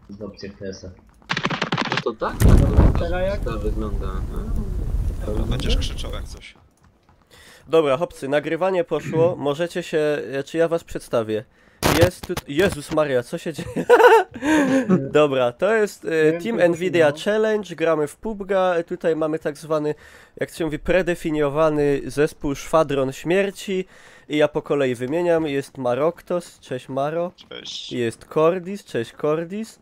w opcjach TS-a. No to tak, Teraz jak? to wygląda. Dobra, będziesz krzyczał jak coś. Dobra, chłopcy, nagrywanie poszło, możecie się... Czy ja was przedstawię? Jest tu... Jezus Maria, co się dzieje? Dobra, to jest Team Nvidia Challenge, gramy w PUBG'a, tutaj mamy tak zwany, jak się mówi, predefiniowany zespół Szwadron Śmierci i ja po kolei wymieniam, jest Maroktos, cześć Maro, Cześć. jest Cordis, cześć Cordis,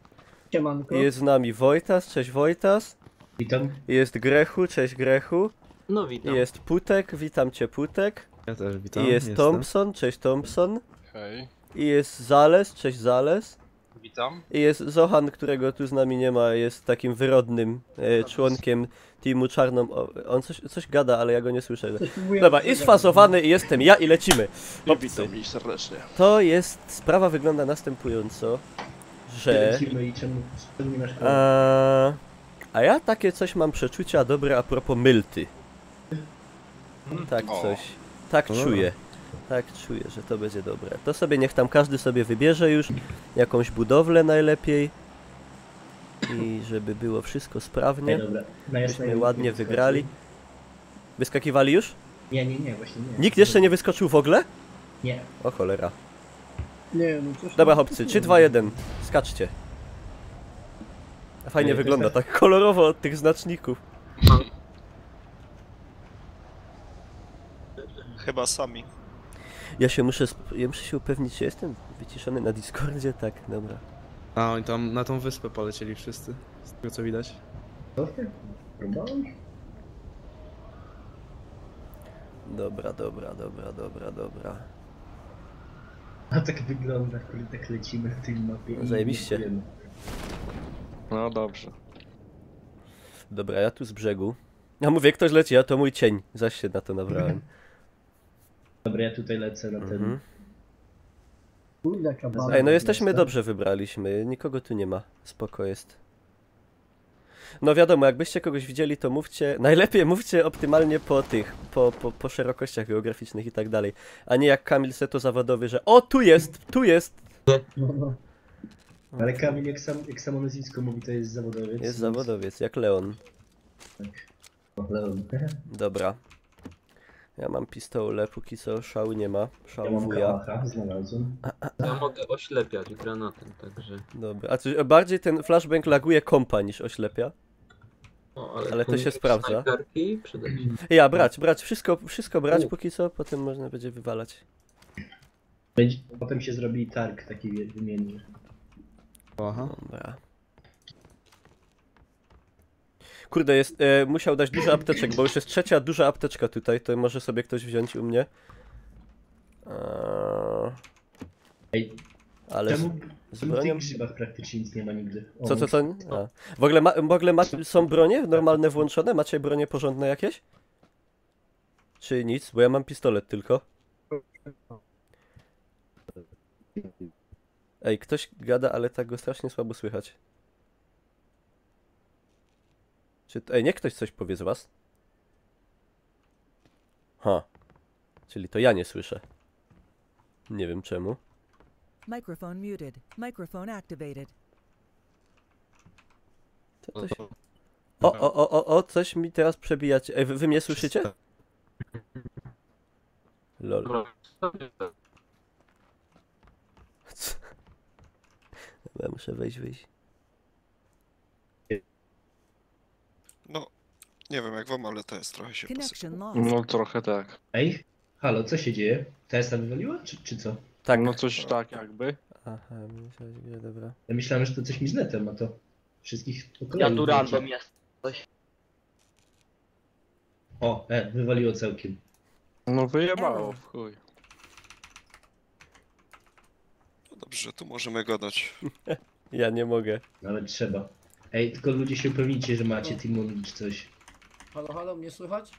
Siemanko. jest z nami Wojtas, cześć Wojtas, Witam. jest Grechu, cześć Grechu, No witam. jest Putek, witam cię Putek, Ja też witam. i jest jestem. Thompson, cześć Thompson, Hej. i jest Zales, cześć Zales. Witam. I jest Zohan, którego tu z nami nie ma, jest takim wyrodnym członkiem teamu Czarną... On coś gada, ale ja go nie słyszę. Dobra, i sfazowany i jestem ja i lecimy. Witam ich serdecznie. To jest... Sprawa wygląda następująco, że... Lecimy i czemu nie masz A ja takie coś mam przeczucia dobre a propos Mylty. Tak O. coś. Tak czuję. Tak czuję, że to będzie dobre. To sobie niech tam każdy sobie wybierze już jakąś budowlę najlepiej. I żeby było wszystko sprawnie. Dobra. Byśmy ładnie wygrali. Wyskakiwali już? Nie, właśnie nie. Nikt jeszcze nie wyskoczył w ogóle? Nie. O cholera. Nie, no coś Dobra tam- chłopcy, 3, 2, 1. Skaczcie. Fajnie Nie, to wygląda, jest tak kolorowo od tych znaczników. Chyba sami. Ja muszę się upewnić, czy jestem wyciszony na Discordzie? Tak, dobra. A oni tam na tą wyspę polecieli wszyscy, z tego co widać. Co ty? Próbowałeś? Dobra. A tak wygląda, kiedy tak lecimy na tej mapie. i Zajebiście. nie wiemy. No dobrze. Dobra, ja tu z brzegu. Ja mówię, ktoś leci, a to mój cień. Zaś się na to nabrałem. Dobra, ja tutaj lecę na ten... Mhm. Kurde, jaka bala. Ej, no jesteśmy dobrze wybraliśmy, nikogo tu nie ma. Spoko jest. No wiadomo, jakbyście kogoś widzieli, to mówcie, najlepiej mówcie optymalnie po tych, po szerokościach geograficznych i tak dalej. A nie jak Kamil Seto zawodowy, że o, tu jest! No. Ale Kamil, jak samo nazwisko mówi, to jest zawodowiec. Jest zawodowiec, jak Leon. O, Leon. Dobra. Ja mam pistolet, póki co szału nie ma. Ja Szału mam wuja. kałacha, znalazłem. Ja mogę oślepiać granatem, także... Dobra, a czy bardziej ten flashbang laguje kompa niż oślepia? O, Ale to się sprawdza. Snajperki przyda się. Ja, brać, wszystko brać póki co, potem można będzie wywalać. Potem się zrobi targ taki wymienny. Aha. Dobra. Kurde, musiał dać dużo apteczek, bo już jest trzecia duża apteczka tutaj, to może sobie ktoś wziąć u mnie. Ej, Ale czemu z w tych bronią... grzybach praktycznie nic nie ma nigdy? O, Co? A. W ogóle są bronie normalne włączone? Macie bronie porządne jakieś? Czy nic? Bo ja mam pistolet tylko. Ej, ktoś gada, ale tak go strasznie słabo słychać. Ej, niech ktoś coś powie z was? Czyli to ja nie słyszę. Nie wiem czemu. Microphone muted. Microphone activated. Coś... coś mi teraz przebijacie. Ej, wy mnie słyszycie? Lol. Co? Ja muszę wyjść. No, nie wiem jak wam, ale to jest trochę się posypie. Connection lost. No trochę tak. Ej, halo, co się dzieje? TS-a wywaliła, czy co? Tak. No coś tak jakby. Aha, dobra. Ja myślałem, że to coś mi z netem, a to wszystkich po kolei. Ja tu random jest. O, wywaliło całkiem. No wyjebało w chuj. No dobrze, tu możemy gadać. Ja nie mogę. Nawet trzeba. Ej, tylko ludzie się upewnijcie, że macie Timon czy coś. Halo, mnie słychać?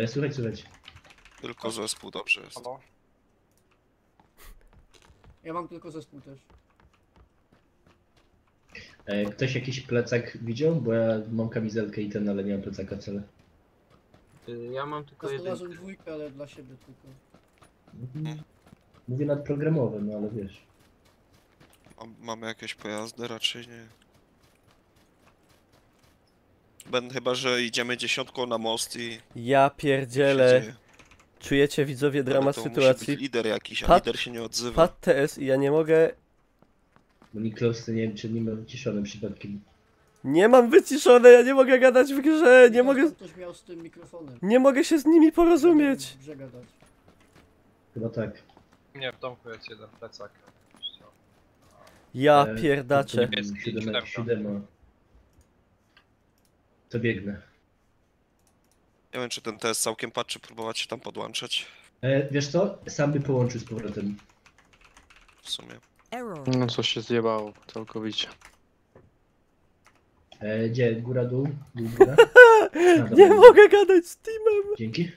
Słuchaj. Tylko zespół dobrze jest. Halo? Ja mam tylko zespół też. Ktoś jakiś plecak widział? Bo ja mam kamizelkę i ten, ale nie mam plecaka wcale. Ja mam tylko Ja jeden. znalazłem dwójkę, ale dla siebie tylko. Mówię nadprogramowe, no ale wiesz. Mamy jakieś pojazdy? Raczej nie. Chyba, że idziemy 10 na most i Ja się pierdzielę. dzieje. Czujecie widzowie Ale dramat to musi sytuacji? być lider jakiś, a Pat- lider się nie odzywa. Pad TS i ja nie mogę... Bo Niklos, to nie wiem, czy nie ma wyciszone przypadkiem. Nie mam wyciszone, ja nie mogę gadać w grze, nie mogę... Ktoś miał z tym mikrofonem. Nie mogę się z nimi porozumieć. Grze gadać. Chyba tak. Nie, w domku jest jeden plecak. Ja E, pierdaczę. Jest Siódema. To biegnę. Nie wiem, czy ten test całkiem patrzy, próbować się tam podłączać. Wiesz co? Sam by połączył z powrotem. W sumie. Error. No coś się zjebało całkowicie. Gdzie? Góra, dół? Dół, góra? A, Nie dobra. mogę gadać z Teamem. Dzięki.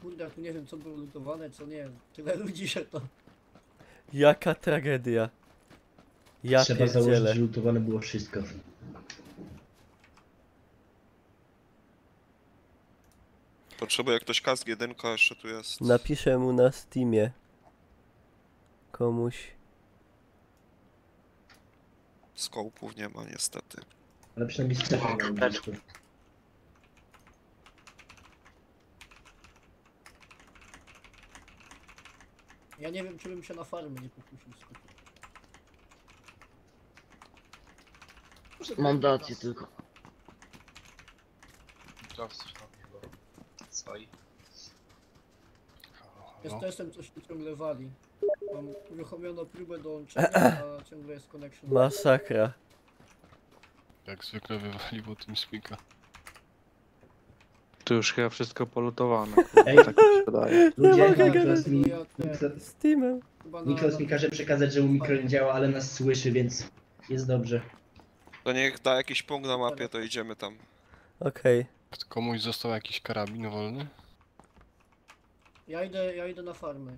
Kurde, ja tu nie wiem co było lutowane, co nie. Tyle ludzi, że to... Jaka tragedia. Ja Trzeba założyć, pierdzielę. że lutowane było wszystko. Potrzebuję ktoś kask, jedynka jeszcze tu jest. Napiszę mu na Steamie. Komuś. Skopów nie ma niestety. Ale przynajmniej Stefan miał blisko. Ja nie wiem, czy bym się na farmę nie pokusił skupić. Mam rację tylko. Stoi. Z testem coś tu ciągle wali. Mam uruchomioną próbę dołączenia, a ciągle jest connection. Masakra. Jak zwykle wywaliło TeamSpeaka. Tu już chyba wszystko polutowane. Ej. Tak mi się wydaje. Ludzie, mogę Niklos mi, Ja te- Z Teamem. chyba na- Niklos mi każe przekazać, że u mikro nie działa, ale nas słyszy, więc jest dobrze. To niech da jakiś punkt na mapie, to idziemy tam. Okej. Komuś został jakiś karabin wolny? Ja idę na farmę.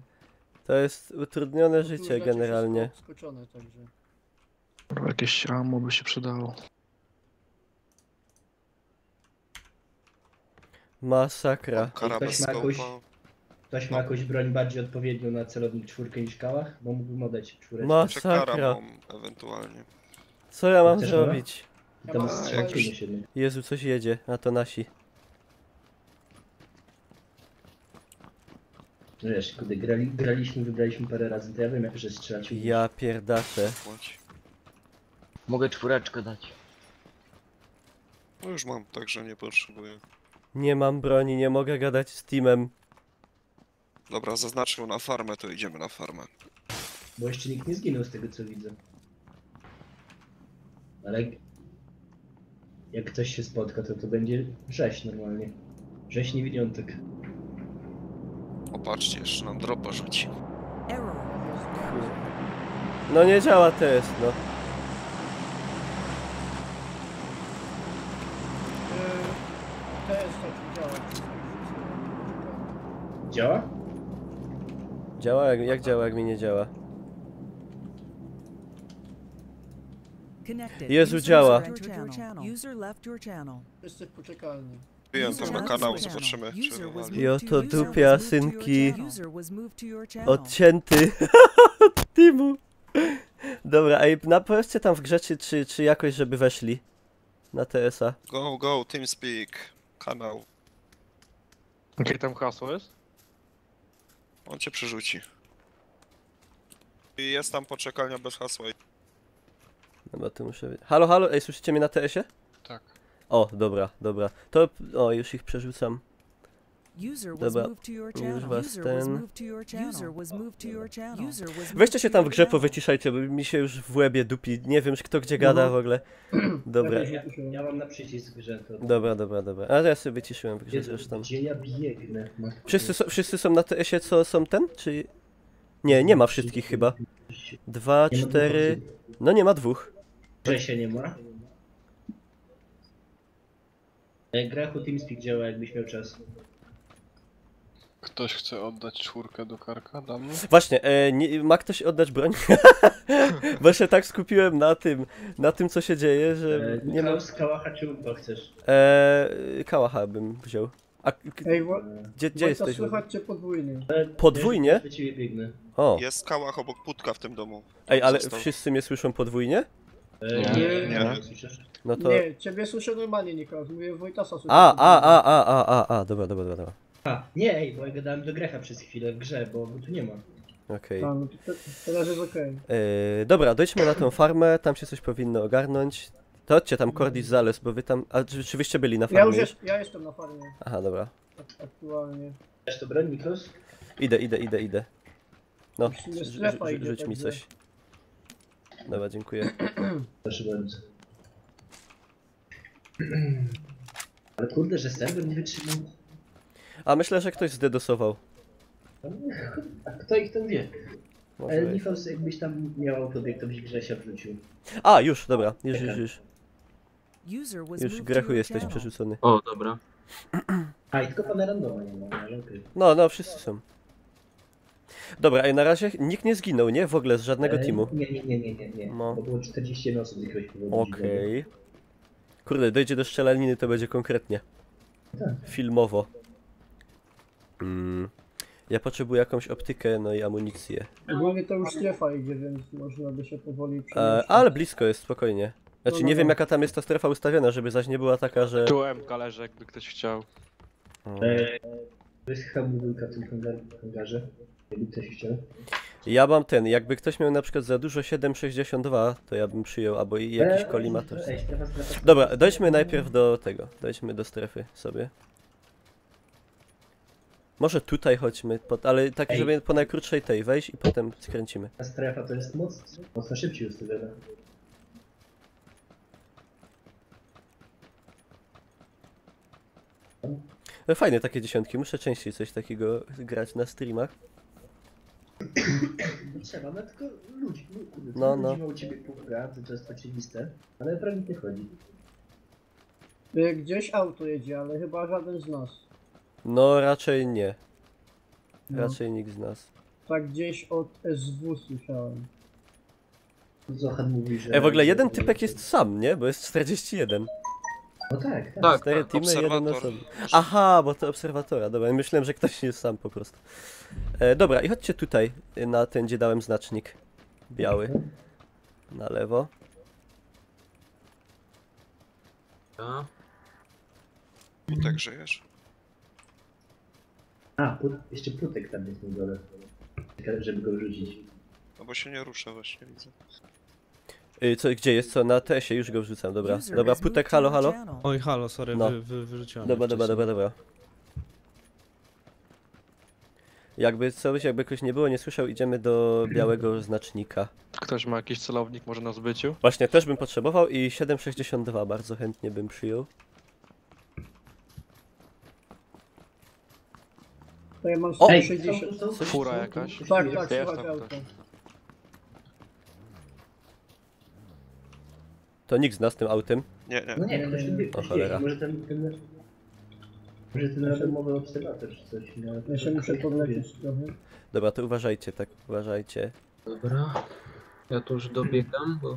To jest utrudnione Tu życie znaczy generalnie. wszystko skoczone, także. Jakieś ammo by się przydało. Masakra. Karabę Ktoś ma jakąś- skopa. Ktoś ma jakąś broń bardziej odpowiednią na celownik 4 niż kałach? Bo mógłbym oddać 4. Czekara Masakra. mam ewentualnie. Co ja mam Chcesz zrobić? Ja Tam mam- strzelimy się. Nie? Jezu, coś jedzie, a to nasi. No wiesz, kurde, graliśmy, wybraliśmy parę razy, to ja wiem jak że strzelać. Ja pierdaczę. Płać. Mogę 4 dać. No już mam, także nie potrzebuję. Nie mam broni, nie mogę gadać z Teamem. Dobra, zaznaczył na farmę, to idziemy na farmę. Bo jeszcze nikt nie zginął z tego co widzę. Ale jak ktoś się spotka, to będzie rzeź normalnie. Rzeź niewidzątek. Popatrzcie, jeszcze nam dropa rzuci. Error. No nie działa test, no. To jest tak działa. Działa? Działa? Jak działa, jak mi nie działa? Connected. Jezu, User działa. entered your channel. User left your channel. Wszyscy poczekalni. Wbiłem User tam na left kanał, your channel. zobaczymy czy User was wywali. moved Jo, to- to user dupia, was moved to your synki. channel. User was moved to your channel. Odcięty od Teamu. Dobra, ej, powiedzcie tam w grze, czy jakoś, żeby weszli na TS-a. Go, TeamSpeak. Kanał. Jakie tam hasło jest? On cię przerzuci. I jest tam poczekalnia bez hasła. Dobra, tu muszę... Halo, halo, ej, słyszycie mnie na TS-ie? Tak. O, dobra, dobra. To, o, już ich przerzucam. User was Dobra, moved to your już channel. was User was ten- moved to your channel. User was moved to your channel. User was moved Weźcie się to tam w your grze channel. powyciszajcie, bo mi się już w łebie dupi. Nie wiem, kto gdzie gada w ogóle. Dobra, Ja mam na przycisk, że to... dobra. A ja sobie wyciszyłem w grze zresztą. Gdzie ja biegnę? Wszyscy są na TS-ie, co są ten? Czy... Nie ma wszystkich chyba. 2, Nie ma 4... dwóch No nie ma 2. Że się nie ma? Grachu TeamSpeak działa jakbyś miał czas. Ktoś chce oddać 4 do karka dla mnie? Właśnie, ma ktoś oddać broń? Bo się tak skupiłem na tym co się dzieje, że nie ma... Z kałacha czy UMPA chcesz? Kałacha bym wziął. A Ej, gdzie Wojta, jesteś? słychać cię podwójnie. Podwójnie? Do ciebie biegnę. O, Jest w skałach obok Putka w tym domu. ej, ale Został. wszyscy mnie słyszą podwójnie? Nie. Słyszysz? No to... Nie, ciebie słyszę normalnie, Nikos. Mówię Wojtasa słyszę. Dobra. A, nie, ej, bo ja gadałem do Grecha przez chwilę w grze, bo tu nie ma. Okej. A, no to teraz jest okej. Dobra, dojdźmy na tą farmę, tam się coś powinno ogarnąć. To chodźcie tam Cordis Zales, bo wy tam... A czy wyście byli na Ja farmie już już? ja jestem na farmie Aha, dobra. aktualnie. Wiesz to broń, Nikos? Idę. No, W sumie strefa idzie, rzuć mi także- coś. Dobra, dziękuję. Proszę bardzo. Ale kurde, że serwer nie wytrzymał. A myślę, że ktoś zdedosował. A kto ich tam wie? Może być. Nikos, jakbyś tam miał autobieg, to byś Grzesia wrzucił. A, już, dobra. User was Już moved to Grechu your jesteś channel. przerzucony. O, dobra. A, i tylko pana randoma nie ma, ale okej. No, wszyscy są. Dobra, ej, na razie nikt nie zginął, nie? W ogóle z żadnego teamu. Nie. No. Bo było 41 osób z jakiegoś powodu. Okej. Kurde, dojdzie do strzelaniny, to będzie konkretnie. Tak. Filmowo. Ja potrzebuję jakąś optykę, no i amunicję. Ogólnie to już strefa idzie, więc można by się powoli przemieszczać. Ale blisko jest, spokojnie. Znaczy, No, nie no, wiem no. jaka tam jest ta strefa ustawiona, żeby zaś nie była taka, że... Tu MK leży, jakby ktoś chciał. To jest hamulka w tym hangarze. Jakby ktoś chciał. Ja mam jakby ktoś miał na przykład za dużo 7,62, to ja bym przyjął, albo i jakiś kolimator. Strefa. Dobra, dojdźmy najpierw do tego, dojdźmy do strefy sobie. Może tutaj chodźmy, ale tak, Ej. żeby po najkrótszej tej wejść i potem skręcimy. Ta strefa to jest mocno szybciej ustawiona. No fajne takie dziesiątki, muszę częściej coś takiego grać na streamach. No trzeba, no tylko ludzi. No. Ludzi ma u ciebie półgra, to jest oczywiste, ale prawie nie chodzi. Gdzieś auto jedzie, ale chyba żaden z nas. No raczej nie. No. Raczej nikt z nas. Tak gdzieś od SW słyszałem. Zohan mówi, że... W ogóle jeden typek jest sam, nie? Bo jest 41. No tak. 4 teamy, jeden Obserwator. osobny. Aha, bo to obserwatora, dobra, myślałem, że ktoś jest sam po prostu. Dobra, i chodźcie tutaj, na ten, gdzie dałem znacznik. Biały. Na lewo. Putek żyjesz? A, jeszcze Putek tam jest na dole. Żeby go wrzucić. No bo się nie rusza właśnie, widzę. Gdzie jest? Co? Na TS-ie, już go wrzucam, dobra. User Dobra, was moved Putek, to halo, your halo. channel. Oj, halo, sorry, No. wyrzuciłem. Dobra. Jakby coś, jakby ktoś nie było, nie słyszał, idziemy do białego znacznika. Ktoś ma jakiś celownik może na zbyciu? Właśnie, też bym potrzebował i 7,62 bardzo chętnie bym przyjął. To ja mam O! 160. Fura jakaś? Tak, Jest słychać tam auto. ktoś. To nikt z nas tym autem. Nie. No nie, ktoś tu wie, O cholera. może ten randomowy obserwator czy coś. No, Ja się muszę podlecieć trochę. Dobra, to uważajcie, tak, uważajcie. Dobra, ja tu już dobiegam, bo...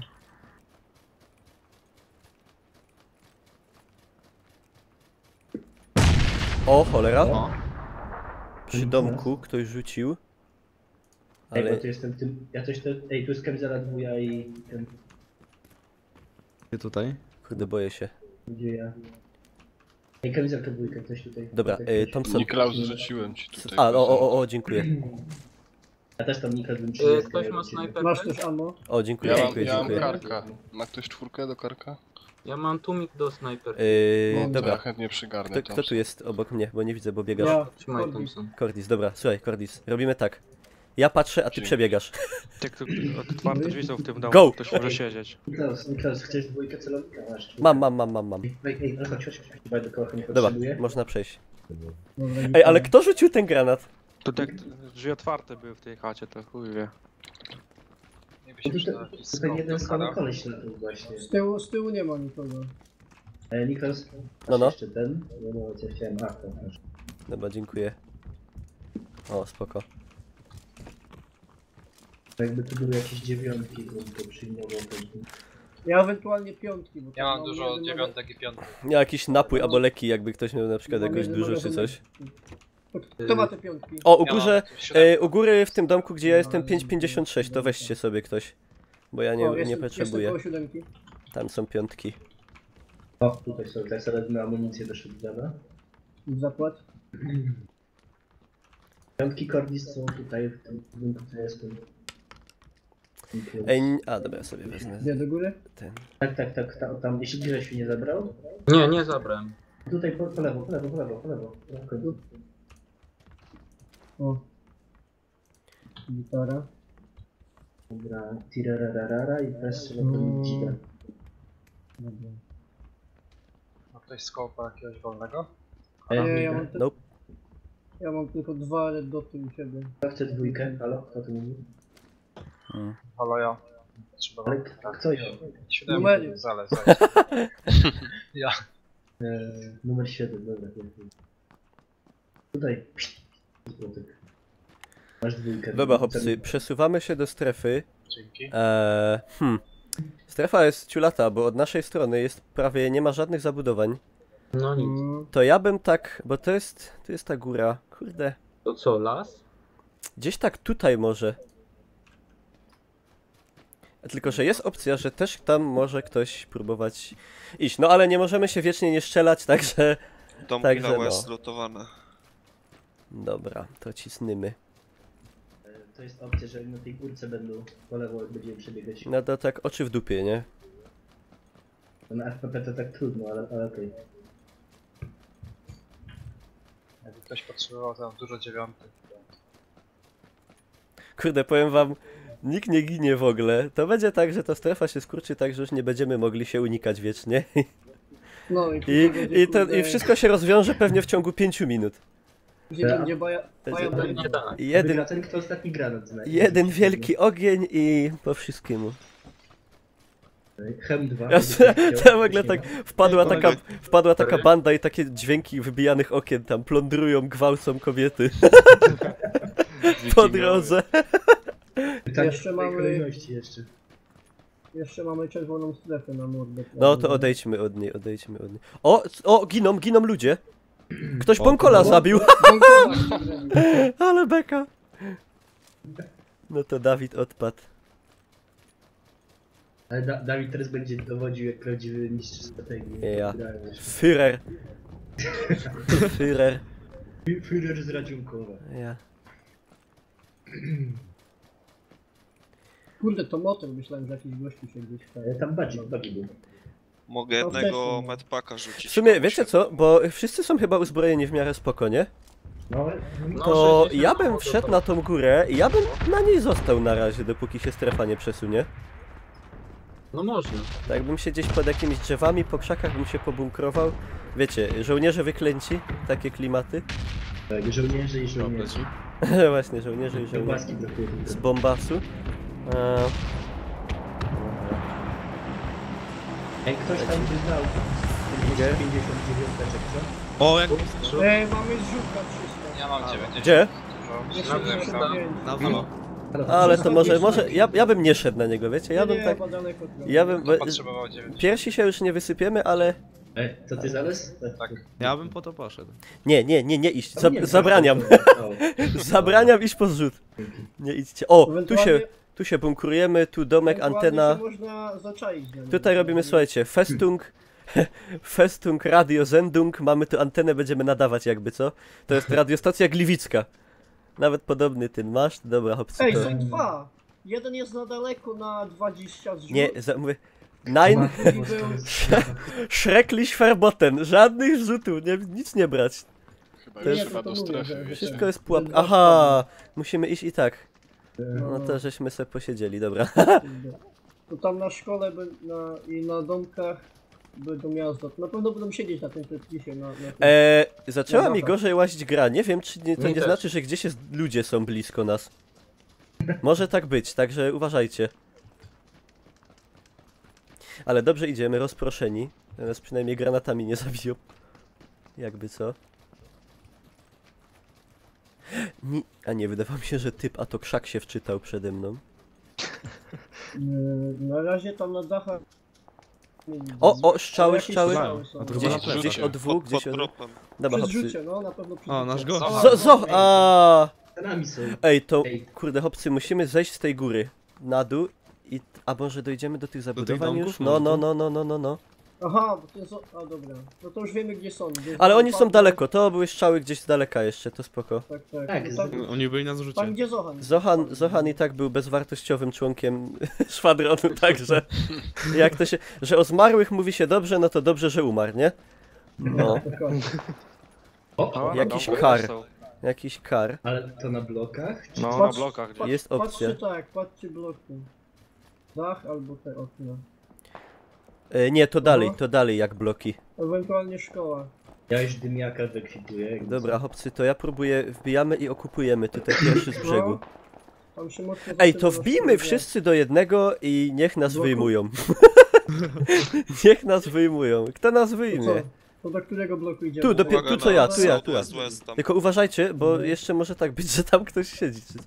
O, cholera. O, Przy domku ktoś rzucił. Ej, bo Ale tu jestem tym... Ja coś to... Ej, tu jest kamizela dwuja i ten... Gdzie tutaj? kurde, boję się. Gdzie ja... Ej, kamizelka dwójka, ktoś tutaj. Dobra, Tutaj ktoś. Thompson. Niklaus, rzuciłem ci tutaj. Dziękuję. Ja też tam Nikos bym przyniósł. ktoś ma snajperkę? Masz też ammo? O, dziękuję, Ja mam dziękuję. karka. Ma ktoś czwórkę do karka? ja mam tłumik do snajperki. Ja Dobra, chętnie przygarnę kto tu jest obok mnie, bo nie widzę, bo biegasz. Ja. Trzymaj Cordis. Thompson. Cordis, dobra, słuchaj, Cordis, robimy tak. Ja patrzę, a ty Dzięki. przebiegasz. Jak otwarte drzwi są w tym domu, Go! ktoś może siedzieć. Nikos, chcesz dwójkę celownika? Masz. Mam. Ej, no chodź, chyba do kocha nie Dobra, potrzebuję. można przejść. Dobra, Ej, ale kto rzucił ten granat? To jak drzwi otwarte były w tej chacie, to chuj wie. Nie No myślisz, że to jakiś tutaj jeden skąd sam do koleś na tym właśnie. Z tyłu nie ma nikogo. Nikos, No. jeszcze ten. No, co chciałem. A, to masz. Dobra, dziękuję. O, spoko. Jakby tu były jakieś dziewiątki, to by to przyjmował pewnie. Ja ewentualnie piątki, bo Ja tam mam dużo jeden dziewiątek i piątek. Ja jakiś napój albo leki, jakby ktoś miał na przykład Mam jakoś jeden dużo czy magazyn. coś. Kto ma te piątki? O, u Ja górze, mam siódemkę. u góry w tym domku, gdzie ja jestem 5,56, to weźcie sobie ktoś. Bo ja O, nie jestem potrzebuję. koło siódemki. Tam są piątki. O, tutaj są, tak sobie wezmę amunicję do shotguna. Zakład. Piątki Cordis są tutaj, w tym budynku, co jestem. Ej, a dobra, ja sobie wezmę Gdzie do góry? ten. Tak, tam, jeśli gdzieś się nie zabrał. Nie, nie zabrałem. Tutaj po lewo. Na końcu. O. Gitara. Dobra, tirararara i teraz trzeba to dzida. Dobra. Ma ktoś skopa jakiegoś wolnego? Ja mam, Nope. ja mam tylko 2 red doty u siebie. Kto chce dwójkę? Halo? Kto tu mówi? Halo ja. Potrzebowałem. Ale kto ja? Numery. Zale. Ja. Numer 7, dobra. Tutaj. Masz dwójkę. Dobra, chłopcy, przesuwamy się do strefy. Dzięki. Strefa jest ciulata, bo od naszej strony jest prawie, nie ma żadnych zabudowań. No nic. To ja bym tak, bo tu jest ta góra, kurde. To co, las? Gdzieś tak tutaj może. Tylko, że jest opcja, że też tam może ktoś próbować iść. No ale nie możemy się wiecznie nie strzelać, także... Domki Także na no. West lutowane. Dobra, to cisnymy. To jest opcja, że na tej górce będą po lewo, jak będziemy przebiegać. No to tak oczy w dupie, nie? Na FPP to tak trudno, ale okej. Jakby ktoś potrzebował, to mam dużo dziewiątek. Kurde, powiem wam, nikt nie ginie w ogóle. To będzie tak, że ta strefa się skurczy tak, że już nie będziemy mogli się unikać wiecznie. No I wszystko się rozwiąże pewnie w ciągu 5 minut. Gdzie będzie baja Pewnie tak. Wygra ten, kto ostatni granat znajdzie. Jeden wielki ogień i po wszystkiemu. Chem 2. To w ogóle tak wpadła taka banda i takie dźwięki wybijanych okien tam plądrują, gwałcą kobiety. Po drodze. Jeszcze mamy... jeszcze. Jeszcze mamy czerwoną strefę na mordę. No to odejdźmy od niej. O, giną ludzie. Ktoś Bąkola zabił. Ale beka. No to Dawid odpadł. Ale Dawid teraz będzie dowodził jak prawdziwy mistrz strategii. Ja. Führer. Führer z Radziunkowa. Ja. Kurde, to motor, myślałem, że jakiś gościu się gdzieś Ale tam bagi był. Mogę jednego medpaka rzucić. W sumie, wiecie co, bo wszyscy są chyba uzbrojeni w miarę spoko, nie? No, To 60 ja bym samochodów wszedł to- na tą górę i ja bym na niej został na razie, dopóki się strefa nie przesunie. No można. Tak bym się gdzieś pod jakimiś drzewami, po krzakach bym się pobunkrował. Wiecie, żołnierze wyklęci, takie klimaty. tak, żołnierze i żołnierze. Właśnie, żołnierze i żołnierze Kiełbaski brakuje. z Bombasu. Ej, ktoś tam wyznał 59 teczek, co? O, jak mamy zrzutka 300. Ja mam 90. Gdzie? Jeszcze Dużo. 95. na wino. Ale to może ja bym nie szedł na niego, wiecie? Ja bym Nie, tak... bo daleko to. Ja bym... Kto potrzebował 90? Piersi się już nie wysypiemy, ale... Co ty Zales? Tak. Ja bym po to poszedł. Nie iść. Nie, Zabraniam. o. Zabraniam iść po zrzut. Nie idźcie. O, Ewentualnie- tu się bunkrujemy, tu domek, ewentualnie antena. się można zaczaić. na nim. Tutaj robimy, słuchajcie, Festung, Radio Sendung, mamy tu antenę, będziemy nadawać jakby, co? To jest radiostacja gliwicka. Nawet podobny ten masz? Dobra, hopcy, Ej, to... są dwa. Jeden jest na daleko na 20 zrzut. Nie, mówię... Nein, Schrecklich verboten, żadnych wrzutów, nic nie brać. Chyba To już jest- chyba do strefy, wiecie. Wszystko jest pułapka. Aha, musimy iść i tak. No to żeśmy sobie posiedzieli, dobra. To tam na szkole i na domkach będą miasta. Na pewno będą siedzieć na tym przepisie. Zaczęła mi Dobra. gorzej łazić gra. Nie wiem, czy to Mi nie też. znaczy, że gdzieś ludzie są blisko nas. Może tak być, także uważajcie. Ale dobrze idziemy, rozproszeni. Teraz przynajmniej granatami nie zabiją. Jakby co. A nie, wydawało mi się, że typ, a to krzak się wczytał przede mną. Na razie tam na dachach mieli. O, strzały, Jakieś strzały. są. A to Gdzieś, chyba na gdzieś plecach. od dwóch, Pod gdzieś od... dropem. Dobra, Przez chłopcy. rzucie, no na pewno przez O, nasz rzucie. gość. A. Za nami są. Ej, to... Ej. Kurde, chłopcy, musimy zejść z tej góry. Na dół i... A może dojdziemy do tych zabudowań już? domków No, może no. Aha, bo to jest... A dobra. No to już wiemy gdzie są. Gdzie Ale oni są Zohan- daleko, to były strzały gdzieś z daleka jeszcze, to spoko. Tak, tak. Tak, No tam, Oni byli na zrzucie. tam gdzie Zohan. Zohan i tak był bezwartościowym członkiem szwadronu, także jak to się, że o zmarłych mówi się dobrze, no to dobrze, że umarł, nie? No, Dokładnie. O, jakiś dobra, kar. są. Jakiś kar. ale to na blokach? Czy... No, na Patrz- blokach gdzieś. Jest opcja. Patrzcie tak, patrzcie bloki. Dach albo te okna. Nie, to dalej jak bloki. Ewentualnie szkoła. Ja już dymiaka wykwituję. jakby Dobra, co. chłopcy, to ja próbuję, wbijamy i okupujemy tutaj pierwszy z brzegu. Tam się mocno Ej, to zaczyna wbijmy rozszerzać. wszyscy do jednego i niech nas Bloku? wyjmują. Niech nas wyjmują. Kto nas To co? wyjmie? To do którego bloku idziemy? Tu, dopiero- Uwaga tu co na ja, tu ja. Southwest West tam. Tylko uważajcie, bo jeszcze może tak być, że tam ktoś siedzi. Czy co.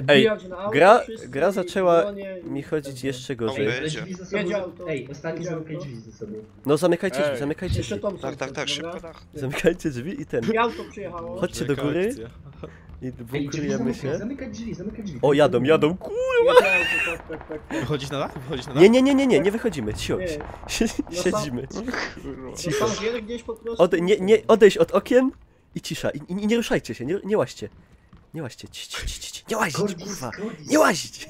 Ej, Wbijać na auto, gra- wszyscy gra i zaczęła bronie i- mi chodzić jeszcze Ej, gorzej. ale drzwi ze sobą... Jedzie auto. Ej, ostatni Jedzie zamykaj auto. drzwi ze sobą. No zamykajcie drzwi, Ej. zamykajcie Jeszcze drzwi. Thompson. Tak, dobra? szybko dach. Zamykajcie drzwi i ten. I auto przyjechało. Chodźcie do Wielka góry akcja. i Ej, drzwi bunkrujemy się. zamykaj drzwi, zamykaj drzwi. O, jadą, jadą, ku... Jedzie auto, tak. Wychodzić na dach? Wychodzić na dach? Nie wychodzimy, siądź. Nie. Siedzimy. To tam wiele gdzieś po prostu. Odejść od okien i cisza. I nie ruszajcie się, nie łaźcie. Nie łaźcie, nie łaźcie, Gordis, kurwa. Gordis. Nie łaźcie.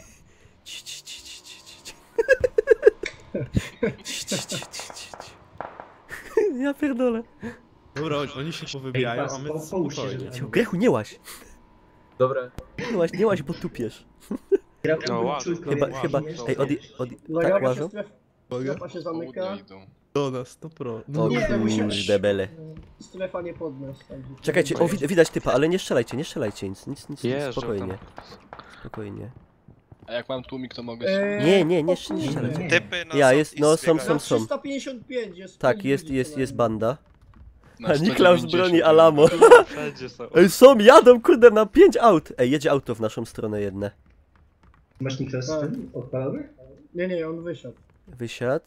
Ja pierdolę. Dobra, oni się powybijają, a my połóż się, spokojnie. żeby- Grechu, nie łaź. Dobra. Nie łaź, bo tupiesz. No, ładnie. Chyba, ej, Uwaga, tak bo się łażą? strefa się zamyka. Południe idą. Do nas, to pro. O Nie, kurde bele. Strefa nie podniósł. Także... Czekajcie, o widać typa, ale nie strzelajcie, nic, Jeżdżą spokojnie. Spokojnie. A jak mam tłumik, to mogę... Nie o strzelajcie. kurde. Typy na Ja, jest, no Southeast są. Na 355 jest. Tak, pięć ludzi jest co najmniej. banda. Na A Niklaus 190 broni Alamo. Wszędzie są. Ej, jadą kurde na 5 aut. Ej, jedzie auto w naszą stronę jedne. Masz Niklas Tak. odpalony? Nie, on wysiadł. Wysiadł.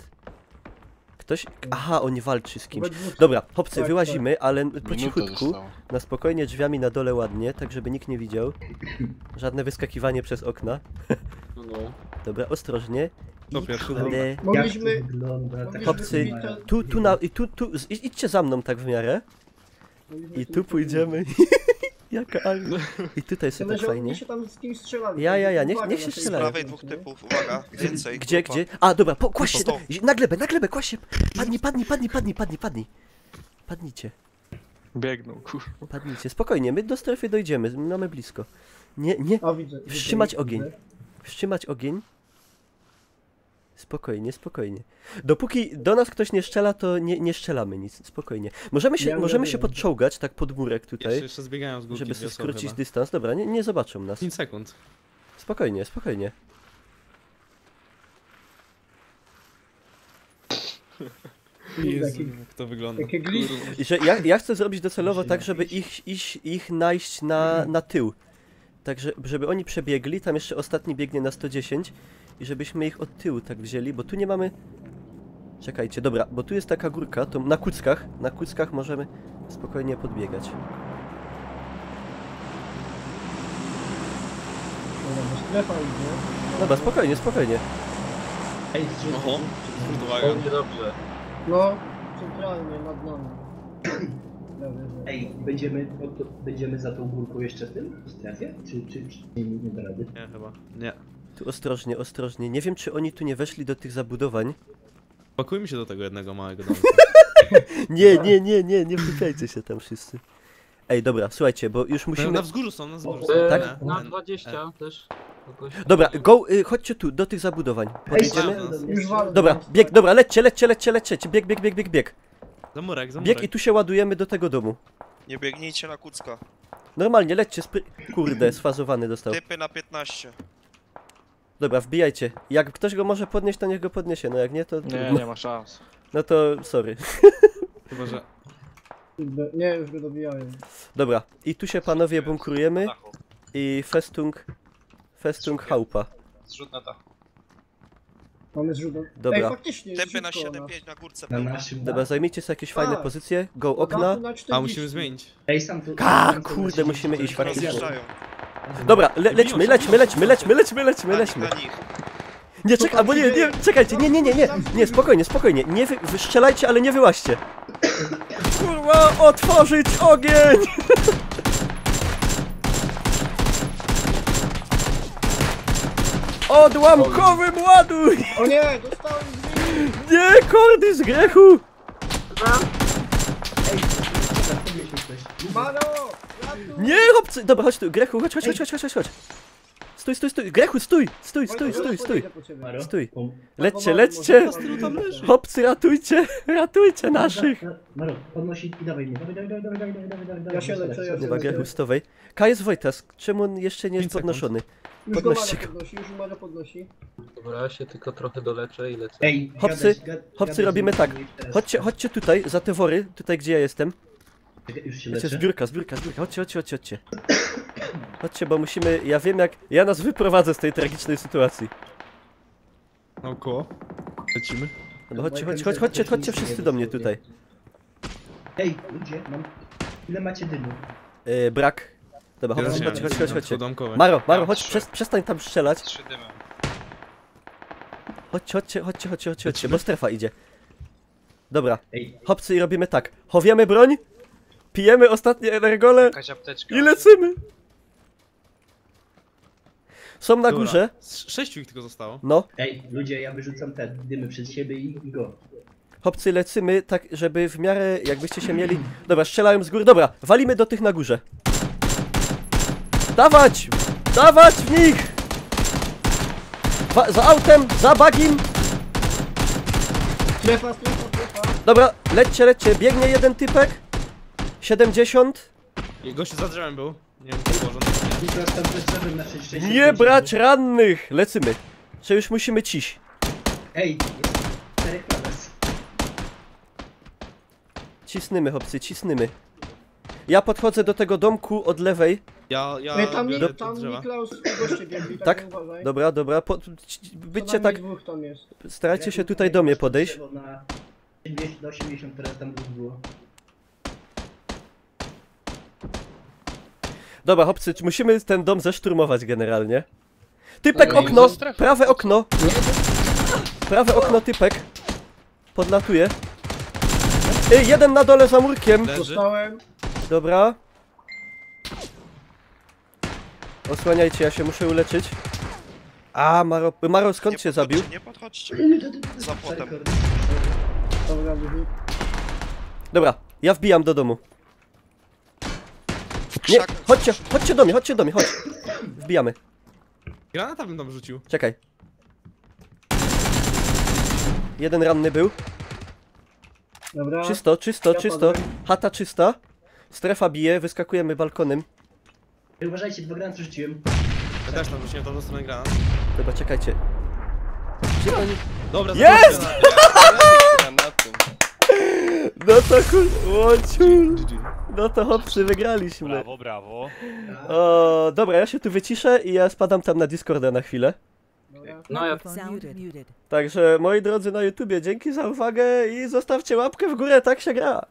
Ktoś... Aha, on walczy z kimś. We dwóch. Dobra, chłopcy, Tak, wyłazimy, ale po Minuta cichutku, została. na spokojnie drzwiami na dole ładnie, tak żeby nikt nie widział. Żadne wyskakiwanie przez okna. No. Dobra, ostrożnie. To pierwszy kurde, Jak Mogliśmy... to wygląda? Tak Chłopcy, idźcie za mną tak w miarę. I tu pójdziemy. Jaka armia. I tutaj sobie tak fajnie. Oni się tam z kimś strzelali. Ja, Uwaga niech się na tej Z strzelają. prawej dwóch typów, uwaga, więcej. Gdzie? grupa. A, dobra, kłaś się, Stop. na glebę, kłaś się. Padnij. Padnijcie, Biegną, kurwa. padnijcie. Spokojnie, my do strefy dojdziemy, mamy blisko. Nie, A widzę. wstrzymać widzę. ogień. Wstrzymać ogień. Spokojnie. Dopóki do nas ktoś nie strzela, to nie strzelamy nic, spokojnie. Możemy się wiem. podczołgać tak pod murek tutaj, Jeszcze zbiegają z górki żeby dwie sobie osoby skrócić chyba. dystans. Dobra, nie zobaczą nas. 5 sekund. Spokojnie. Jezu, jak to wygląda. Jakie glitch. I że ja chcę zrobić docelowo tak, żeby ich najść na tył. Tak, żeby oni przebiegli, tam jeszcze ostatni biegnie na 110 i żebyśmy ich od tyłu tak wzięli, bo tu nie mamy... Czekajcie, dobra, bo tu jest taka górka, to na kuckach możemy spokojnie podbiegać. Dobra, bo strefa idzie. Dobra, spokojnie. Ej, Oho, uwaga. Będzie dobrze. No, centralnie nad nami. Ej, będziemy za tą górką jeszcze w tym? W strefie? Czy nie da rady? Nie, chyba. Nie. Tu ostrożnie. Nie wiem, czy oni tu nie weszli do tych zabudowań. Pakujmy się do tego jednego małego domu. Nie wpytajcie się tam wszyscy. Ej, dobra, słuchajcie, bo już musimy... Na wzgórzu są, na wzgórzu. Tak? Na 20 też. Jakoś... Dobra, chodźcie tu, do tych zabudowań. Podejdziemy? Już walę. Dobra, lećcie, bieg. Za murek. Bieg i tu się ładujemy do tego domu. Nie biegnijcie na kucka. Normalnie, lećcie, kurde, sfazowany dostał. Typy na 15. Dobra, wbijajcie. Jak ktoś go może podnieść, to niech go podniesie, no jak nie, to... Nie ma szans. No to, sorry. Chyba, że... Nie, już go dobijają. Dobra, i tu się panowie bunkrujemy i Festung Haupa. Zrzut na dachu. Mamy zrzutę. Dobra. Ej, faktycznie, Tempy na zrzut koło 7-5 na górce Na pełno. naszym Dobra, dachu. zajmijcie sobie jakieś fajne Tak. pozycje. Go dachu okna. na 40. A, musimy zmienić. Ej, sam tu. A, sam tu kurde, na musimy iść faktycznie. Rozjeżdżają. Dobra, lećmy. Na nich. Nie, czekaj, albo nie, czekajcie, nie, spokojnie, nie strzelajcie, ale nie wyłaźcie. Kurwa, otworzyć ogień! Odłamkowym ładuj! O nie, dostałem drzwi! Nie, kordy z grzechu! Ej, podnieśmy coś. Mano! ratuj! Nie, chłopcy! Dobra, chodź tu, Grechu, chodź. Stój, Grechu, stój! Podejdę po ciebie. Maro, Stój. pom- Lećcie! Chłopcy, ratujcie naszych! Maro, podnosi i dawaj mnie. Dawaj. Ja się leczę, ja się Dobra, leczę. Grechu, stowej. K jest Wojtas, czemu on jeszcze nie jest 5 sekund. podnoszony? Już go Podnoście Maro go. podnosi, już Maro podnosi. Dobra, ja się tylko trochę doleczę i lecę. Ej, Chłopcy, gadaj robimy z tak. nimi teraz. Chodźcie tutaj, za te wory, tutaj gdzie ja jestem. Czekaj, już się Chodźcie, leczę. zbiórka, chodźcie. Chodźcie, bo musimy, ja wiem jak, ja nas wyprowadzę z tej tragicznej sytuacji. Naokoło. Lecimy. No chodźcie wszyscy do mnie tutaj. Ej, ludzie, ile macie dymu? Brak. Dobra, chodźcie. Podamkowe. Maro, Mam chodź, trzy. przestań tam strzelać. 3 dymy. Chodźcie, bo strefa idzie. Dobra, Ej, chłopcy i robimy tak. Chowiemy broń, pijemy ostatnie energole Jakaś apteczka. i lecimy. Są na Dobra. górze, 6 ich tylko zostało. no. ej, ludzie, ja wyrzucam te dymy przed siebie i go. Chłopcy, lecimy tak, żeby w miarę jakbyście się mieli... Dobra, strzelają z góry. Dobra, walimy do tych na górze. Dawać w nich! Za autem, za bagim. Strefa. Dobra, lećcie, biegnie jeden typek. 70. I gościu za drzewem był. Nie wiem, co było, I teraz tam wyszedłem na 6. Nie brać rannych! Lecymy. Że już musimy ciś. Ej, jest 4 klas. Cisnymy, chłopcy, cisnymy. Ja podchodzę do tego domku od lewej. Ja Ej, tam biorę tam te drzewa. Niklaus goście biegli, Tak? tak? Uważaj. Dobra, bycie tak... Dwóch tam jest. Starajcie się tutaj do mnie podejść. Na 80, które tam było. Dobra, chłopcy, musimy ten dom zeszturmować generalnie. Typek, No i okno! za strefę. Prawe okno! Prawe okno, typek. Podlatuje. Jeden na dole za murkiem. Leży. Dostałem. Dobra. Osłaniajcie, ja się muszę uleczyć. A, Maro, skąd cię zabił? Nie podchodźcie. Za płotem. Dobra, wyrzut. Dobra, ja wbijam do domu. Nie, Krzak. chodźcie do mnie, chodź. Wbijamy. Granata bym tam rzucił. Czekaj. Jeden ranny był. Dobra. Czysto. Ja padłem. Chata czysta. Strefa bije, wyskakujemy balkonem. Ej, uważajcie, 2 granaty rzuciłem. Ja też tam rzuciłem tą stronę granat. Dobra, czekajcie. Gdzie oni... Dobra, Jest! zakończę Na tym. No to łociul. No to chłopcy, wygraliśmy. Brawo. O, dobra, ja się tu wyciszę i ja spadam tam na Discorda na chwilę. Dobra. No ja Sound muted. Także moi drodzy na YouTubie, dzięki za uwagę i zostawcie łapkę w górę, tak się gra.